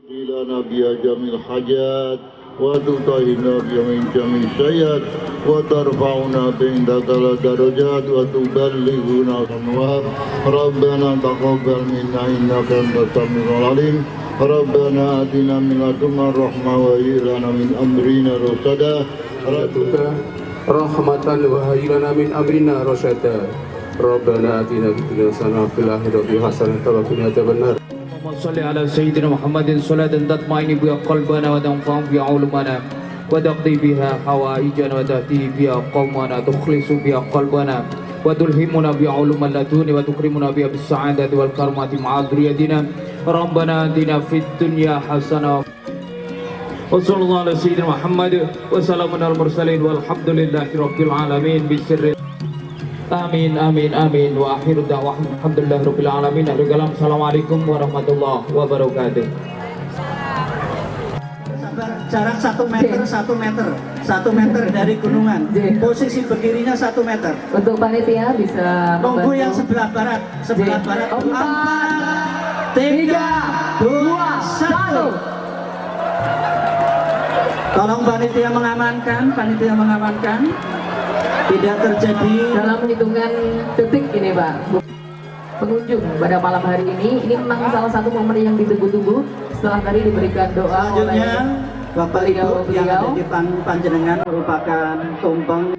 لنا بها جميع الحاجات وتطهرنا بها من جميع السيئات وترفعنا عندك الدرجات وتبلغنا الأنوار ربنا تقبل منا إنك أنت السميع العليم ربنا آتنا من لدنك رحمة وهيئ لنا من أمرنا رشدا rahmatan wa hayyana min amrina rasyada rabbana atina fid dunya hasanah wa fil akhirati hasanah wa qina adzabannar. صل على سيدنا محمد صلاة تطمئن بها قلبنا وتنفع بها علومنا وتقضي بها حوائجنا وتأتي بها قومنا تخلص بها قلبنا وتلهمنا بها علوم اللدن وتكرمنا بها بالسعادة والكرامة مع ذريتنا ربنا آتنا في الدنيا حسنة وصلى الله على سيدنا محمد وسلام على المرسلين والحمد لله رب العالمين بسر Amin amin amin wa akhiru da'wahum alhamdulillah rabbil alamin. Assalamualaikum warahmatullahi wabarakatuh. Jarak 1 meter, 1 meter, 1 meter dari gunungan. Posisi berdirinya 1 meter. Untuk panitia bisa Tunggu yang sebelah barat, sebelah barat. 4, 3, 2, 1. Tolong panitia mengamankan. Tidak terjadi dalam hitungan detik ini Pak. Pengunjung pada malam hari ini memang salah satu momen yang ditunggu-tunggu setelah tadi diberikan doa selanjutnya oleh Bapak Ibu yang ada di panjenengan merupakan tumpeng.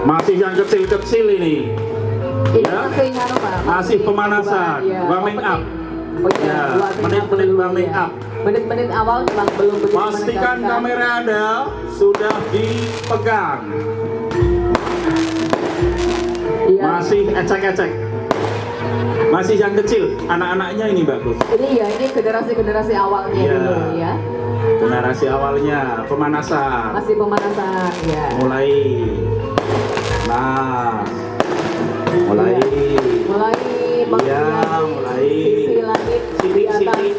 Masih yang kecil-kecil ini. Ya, masih pemanasan, warming up. Ya, menit-menit warming up. Menit-menit awal memang belum begitu. Pastikan kamera Anda sudah dipegang. Ya. Masih ecek-ecek. Masih yang kecil, anak-anaknya ini bagus. Ini generasi awalnya dulu ya. Generasi awalnya pemanasan. Masih pemanasan ya. Mulai Mulai sisi langit di atas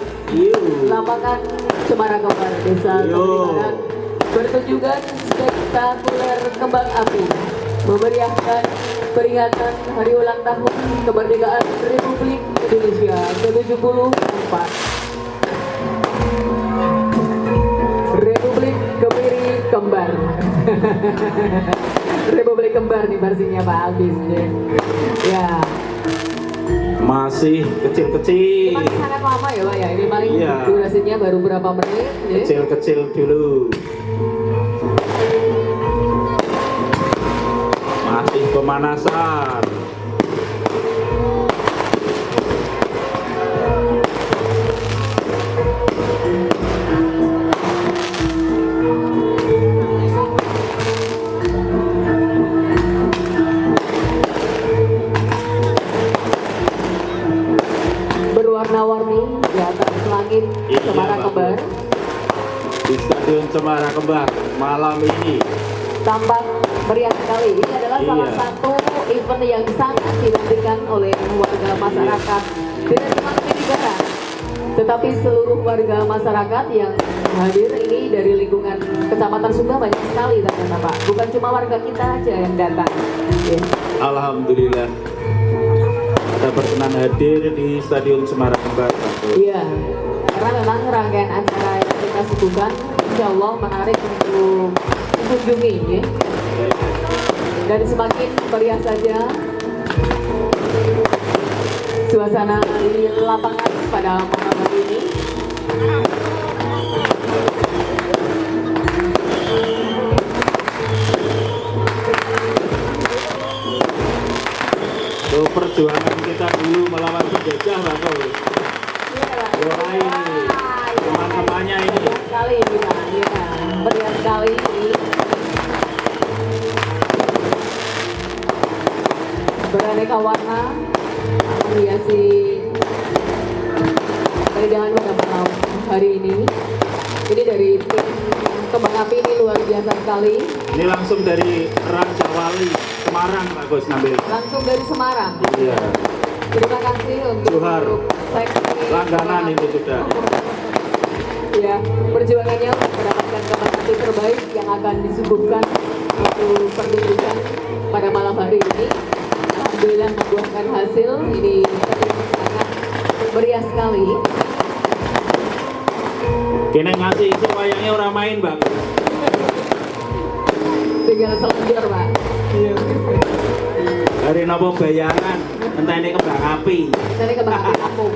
lapangan Cemara Kembar Desa Kembar bertujukan spektakuler kembang api memeriahkan peringatan hari ulang tahun kemerdekaan Republik Indonesia ke-74. Republik Kemiri Kembar. Republik Kembar nih versinya Pak Albis ya. Masih kecil-kecil. Ini masih sangat lama ya Pak ya. Ini paling durasinya baru berapa menit ya? Kecil-kecil dulu. Masih pemanasan. Berwarna-warni di atas langit Cemara Kembar. Di Stadion Cemara Kembar malam ini Tampak meriah sekali. Ini adalah salah satu event yang sangat dinantikan oleh warga masyarakat. Tidak cuma negara, tetapi seluruh warga masyarakat yang hadir ini dari lingkungan Kecamatan Sumba banyak sekali ternyata Pak. Bukan cuma warga kita aja yang datang. Alhamdulillah ada berkenan hadir di Stadion Cemara Kembar. Iya, karena memang rangkaian acara yang kita suguhkan insya Allah menarik untuk dikunjungi ya. Dan semakin meriah saja suasana di lapangan pada malam hari ini. Tuh perjuangan kita dulu melawan penjajah Bapak. Mulai teman-temannya ini. Sekali ini Pak, ya. Meriah sekali ini. Beraneka warna menghiasi keindahan pada malam hari ini. Ini dari tim kembang api ini luar biasa sekali. Ini langsung dari Raja Wali Semarang Pak Gus ngambil. Langsung dari Semarang. Iya. Terima kasih untuk Johar. seksi Langganan kembang itu api. sudah. Ya, perjuangannya untuk mendapatkan kembang api terbaik yang akan disuguhkan untuk pertunjukan pada malam hari ini. Alhamdulillah membuahkan hasil. Ini sangat meriah sekali. Kene ngasih iso wayangnya orang main Bang. Tinggal selanjur, Pak. Dari nopo bayaran, entah ini kembang api. Dari kembang api kampung.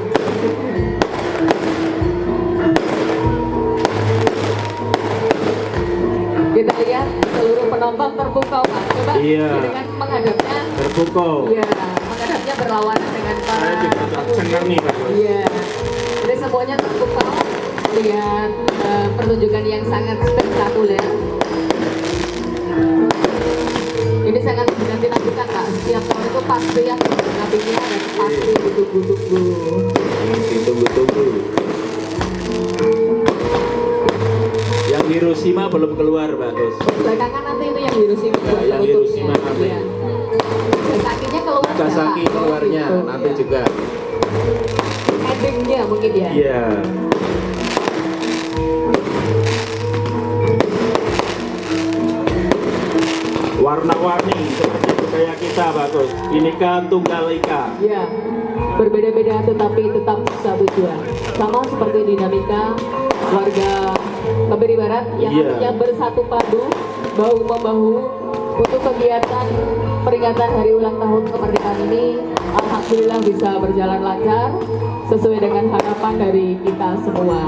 Kita lihat seluruh penonton terpukau, Pak. Coba Iya. dengan menghadapnya. Terpukau. Iya, menghadapnya berlawanan dengan para Saya juga senang nih Pak Gus. Iya. Jadi semuanya terpukau lihat pertunjukan yang sangat spektakuler. Ini sangat dinanti-nantikan, Pak. Setiap tahun itu pasti yang nabinya dan pasti ditunggu-tunggu. Ditunggu-tunggu. Yang Hiroshima belum keluar Pak Gus. Belakangan nanti itu yang Hiroshima buat yang penutupnya. Hiroshima nanti. Iya. Nagasakinya keluar nggak, Nagasaki Pak? keluarnya Oh, gitu. nanti Iya. juga. Endingnya mungkin ya. Iya. Warna-warni seperti budaya kita Pak Gus. Bineka Tunggal Ika. Ya, berbeda-beda tetapi tetap satu tujuan. Sama seperti dinamika warga Kebiri Barat yang Iya. artinya bersatu padu, bahu membahu untuk kegiatan peringatan hari ulang tahun kemerdekaan ini. Alhamdulillah bisa berjalan lancar sesuai dengan harapan dari kita semua.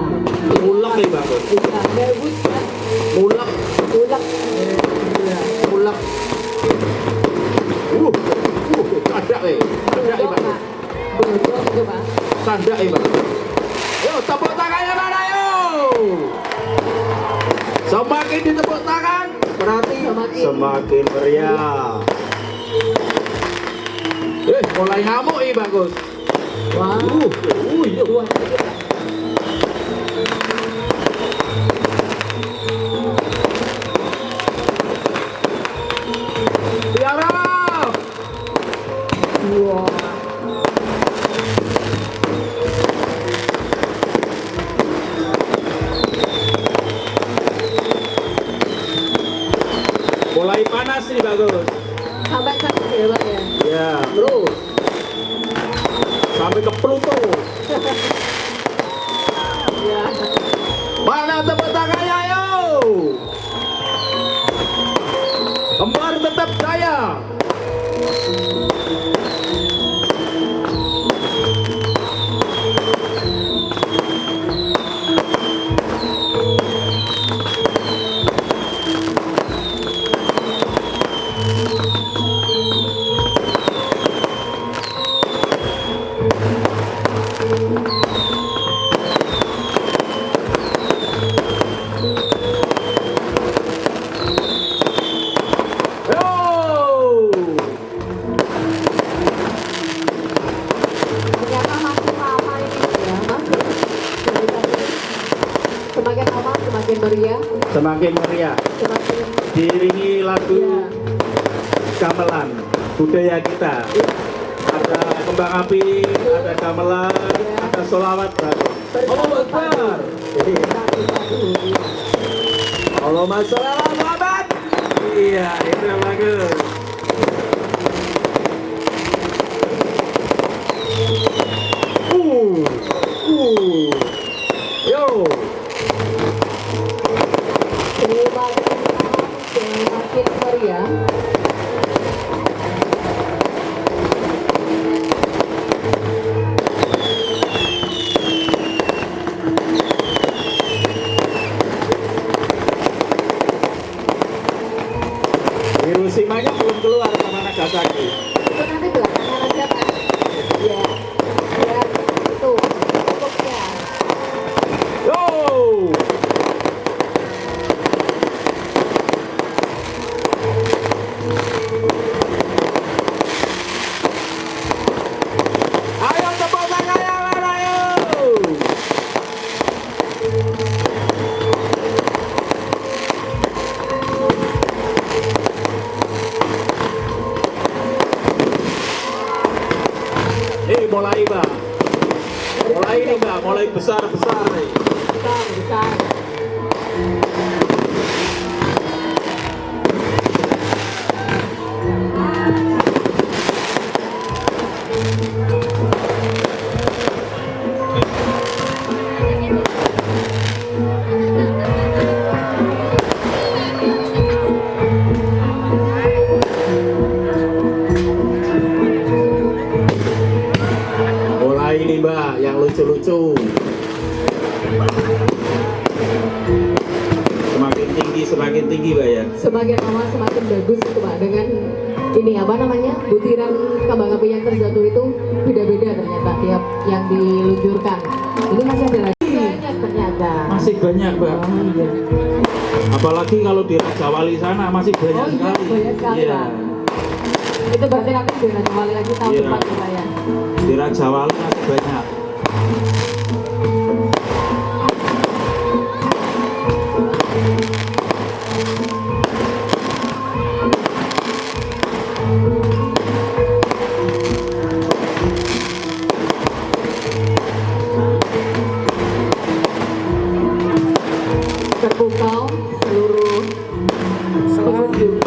Mulek nih Pak Gus. Bisa mewujudkan Mulek, ulek. mulek. Ada Duduk, Pak. Duduk, coba. Tanda Pak. Yo, tepuk tangannya mana yo? Semakin ditepuk tangan, berarti semakin meriah. Mulai ngamuk nih bagus. Wah. Iya. Tiara. Wah. Mulai panas nih bagus. Sampai sana ya, Pak ya. Ya, terus sampai ke Pluto. Ya. Mana tepuk tangannya ayo? Kembar tetap saya. Yo! Ternyata makin lama ini ya, Mas. Dari tadi semakin lama semakin meriah, Semakin meriah. semakin Diiringi lagu ya. gamelan budaya kita. Ada kembang api, ada gamelan, ada solawat. Allahu Akbar. Allahumma sholli ala Muhammad. Iya, itu yang bagus. Yo. Semakin meriah. Hiroshima-nya belum mulai ini Mbak, mulai besar-besar nih. Besar. Mulai ini Mbak, yang lucu-lucu. Semakin tinggi Mbak ya. Semakin lama semakin bagus itu Pak, dengan ini apa namanya, butiran kembang api yang terjatuh itu beda-beda ternyata tiap yang diluncurkan. Ini masih ada lagi banyak ternyata. Masih banyak Mbak. Oh, iya. Apalagi kalau di Raja Wali sana masih banyak Oh iya, sekali. banyak sekali Iya. Pak. Itu berarti nanti di Raja Wali lagi tahun Iya. depan Pak ya. Di Raja Wali masih banyak. Terpukau seluruh pengunjung.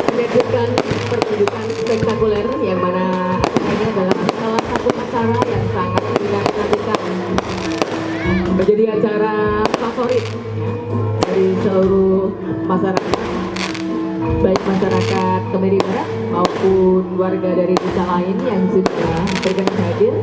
Menyajikan pertunjukan spektakuler yang mana ini adalah salah satu acara yang sangat dinantikan, menjadi acara favorit ya, dari seluruh masyarakat, baik masyarakat Kemiri Barat maupun warga dari desa lain yang sudah berkenan hadir.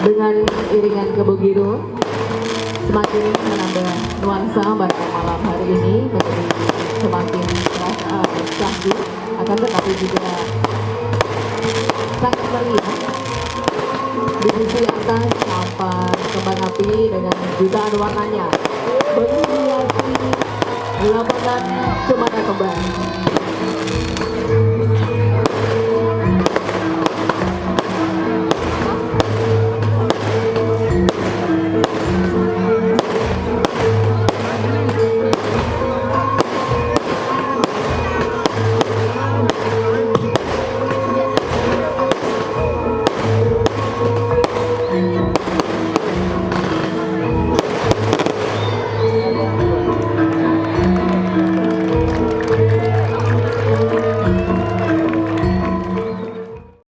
Dengan iringan kebogiro semakin menambah nuansa pada malam hari ini, menjadi semakin terasa syahdu, akan tetapi juga sangat meriah. Di sisi atas nampak kembang api dengan jutaan warnanya menghiasi lapangan Cemara Kembang.